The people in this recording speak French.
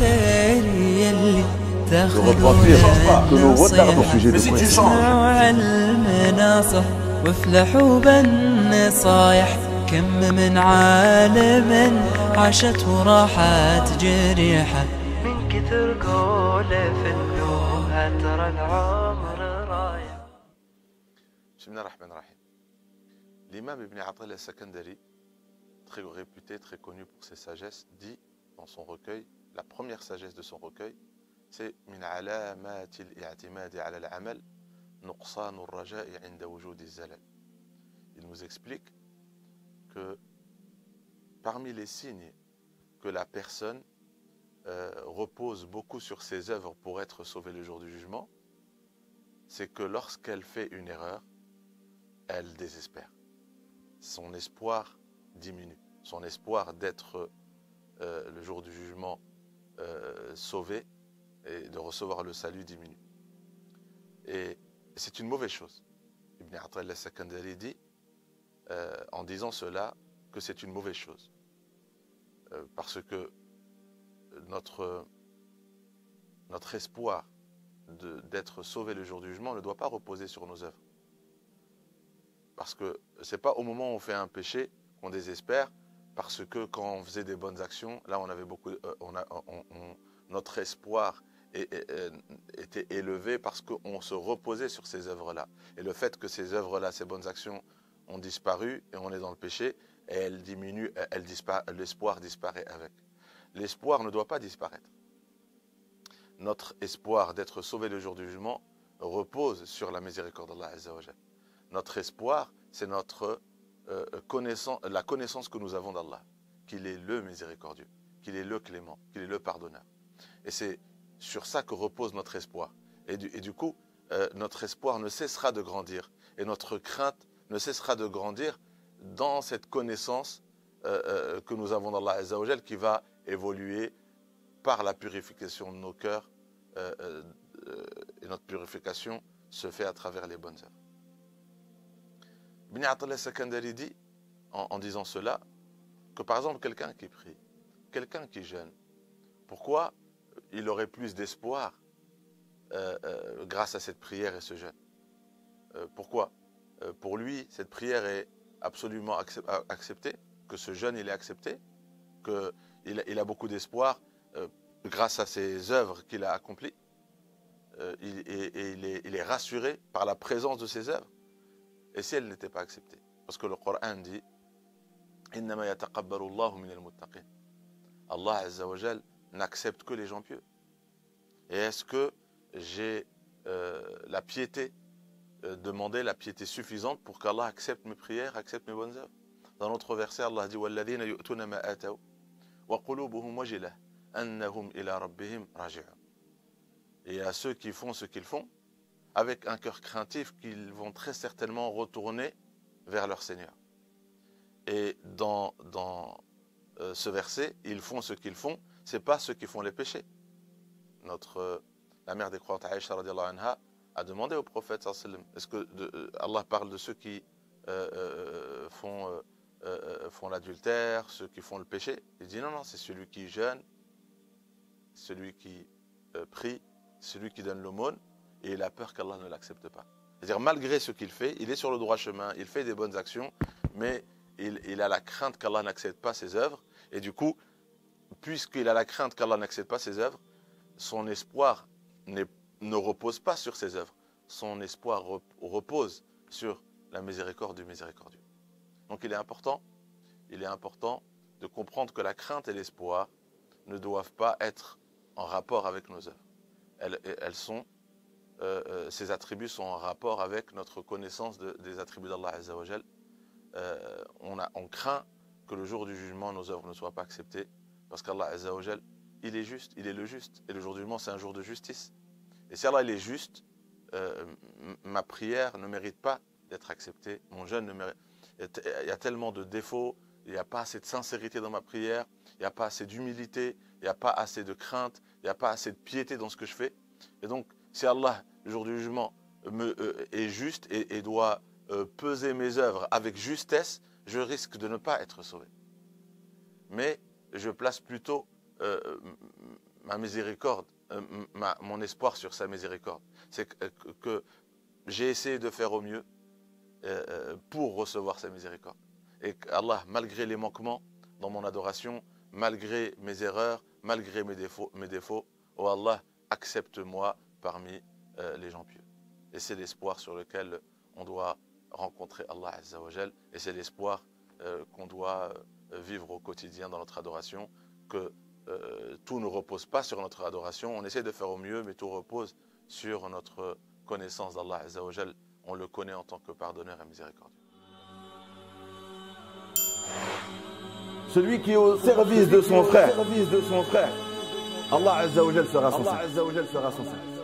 الخير يلي تاخذ que nous retardons au sujet de quoi اسمعوا المناصح وافلحوا بالنصايح. كم من عالم عاشت وراحت جريحة من كثر قوله في النوها ترى العمر رايح. بسم الله الرحمن الرحيم. L'imam Ibn Attal al-Sakandari, très réputé, très connu pour ses sagesses, dit dans son recueil, la première sagesse de son recueil, c'est min alamati al-i'timadi ala al-amal nuqsan al-raja'i 'inda wujud al-zalal. Il nous explique que parmi les signes que la personne repose beaucoup sur ses œuvres pour être sauvée le jour du jugement, c'est que lorsqu'elle fait une erreur, elle désespère. Son espoir diminue. Son espoir d'être le jour du jugement sauvé et de recevoir le salut diminue. Et c'est une mauvaise chose. Ibn Attal al-Sakandari dit, en disant cela, que c'est une mauvaise chose. Parce que notre espoir d'être sauvé le jour du jugement ne doit pas reposer sur nos œuvres. Parce que ce n'est pas au moment où on fait un péché qu'on désespère, parce que quand on faisait des bonnes actions, là on avait beaucoup, notre espoir était élevé parce qu'on se reposait sur ces œuvres-là. Et le fait que ces œuvres-là, ces bonnes actions ont disparu et on est dans le péché, et elles diminuent, l'espoir disparaît avec. L'espoir ne doit pas disparaître. Notre espoir d'être sauvé le jour du jugement repose sur la miséricorde d'Allah Azza wa Jal. Notre espoir, c'est notre la connaissance que nous avons d'Allah, qu'il est le miséricordieux, qu'il est le clément, qu'il est le pardonneur. Et c'est sur ça que repose notre espoir. Et du coup, notre espoir ne cessera de grandir. Et notre crainte ne cessera de grandir dans cette connaissance que nous avons d'Allah Azza wa Jal, qui va évoluer par la purification de nos cœurs. Et notre purification se fait à travers les bonnes œuvres. Ibn Attal al-Sakandari dit, en disant cela, que par exemple quelqu'un qui prie, quelqu'un qui jeûne, pourquoi il aurait plus d'espoir grâce à cette prière et ce jeûne? Pourquoi? Pour lui, cette prière est absolument acceptée, que ce jeûne il est accepté, qu'il a beaucoup d'espoir grâce à ses œuvres qu'il a accomplies, il est rassuré par la présence de ses œuvres. Et si elle n'était pas acceptée? Parce que le Coran dit Innama yataqabbalu Allahu min al-muttaqin. Allah Azza wa Jal n'accepte que les gens pieux. Et est-ce que j'ai la piété, demander la piété suffisante pour qu'Allah accepte mes prières, accepte mes bonnes œuvres? Dans l'autre verset, Allah dit Walladhina yu'tuna ma ataw wa qulubuhum wajilah annahum ila rabbihim raji'un. Et à ceux qui font ce qu'ils font, avec un cœur craintif, qu'ils vont très certainement retourner vers leur Seigneur. Et dans ce verset, ils font ce qu'ils font, ce n'est pas ceux qui font les péchés. La mère des croyantes, Aïcha radiallahu anha, a demandé au prophète sallallahu alayhi wa sallam, est-ce que Allah parle de ceux qui font l'adultère, ceux qui font le péché? Il dit non, c'est celui qui jeûne, celui qui prie, celui qui donne l'aumône, et il a peur qu'Allah ne l'accepte pas. C'est-à-dire, malgré ce qu'il fait, il est sur le droit chemin, il fait des bonnes actions, mais il a la crainte qu'Allah n'accepte pas ses œuvres, et du coup, puisqu'il a la crainte qu'Allah n'accepte pas ses œuvres, son espoir ne repose pas sur ses œuvres, son espoir repose sur la miséricorde du miséricordieux. Donc il est important de comprendre que la crainte et l'espoir ne doivent pas être en rapport avec nos œuvres. Ces attributs sont en rapport avec notre connaissance des attributs d'Allah Azza wa Jal. On craint que le jour du jugement, nos œuvres ne soient pas acceptées, parce qu'Allah Azza wa Jal, il est juste, il est le juste, et le jour du jugement, c'est un jour de justice. Et si Allah il est juste, ma prière ne mérite pas d'être acceptée, mon jeûne ne mérite. Il y a tellement de défauts, il n'y a pas assez de sincérité dans ma prière, il n'y a pas assez d'humilité, il n'y a pas assez de crainte, il n'y a pas assez de piété dans ce que je fais. Et donc, si Allah, le jour du jugement, est juste et doit peser mes œuvres avec justesse, je risque de ne pas être sauvé. Mais je place plutôt ma miséricorde, mon espoir sur sa miséricorde. C'est que j'ai essayé de faire au mieux pour recevoir sa miséricorde. Et qu'Allah, malgré les manquements dans mon adoration, malgré mes erreurs, malgré mes défauts, oh Allah, accepte-moi parmi les gens pieux. Et c'est l'espoir sur lequel on doit rencontrer Allah Azza wa Jal, et c'est l'espoir qu'on doit vivre au quotidien dans notre adoration, que tout ne repose pas sur notre adoration, on essaie de faire au mieux, mais tout repose sur notre connaissance d'Allah Azza wa Jal. On le connaît en tant que pardonneur et miséricordieux. Celui qui est au service de son frère, Allah Azza wa Jal sera son service.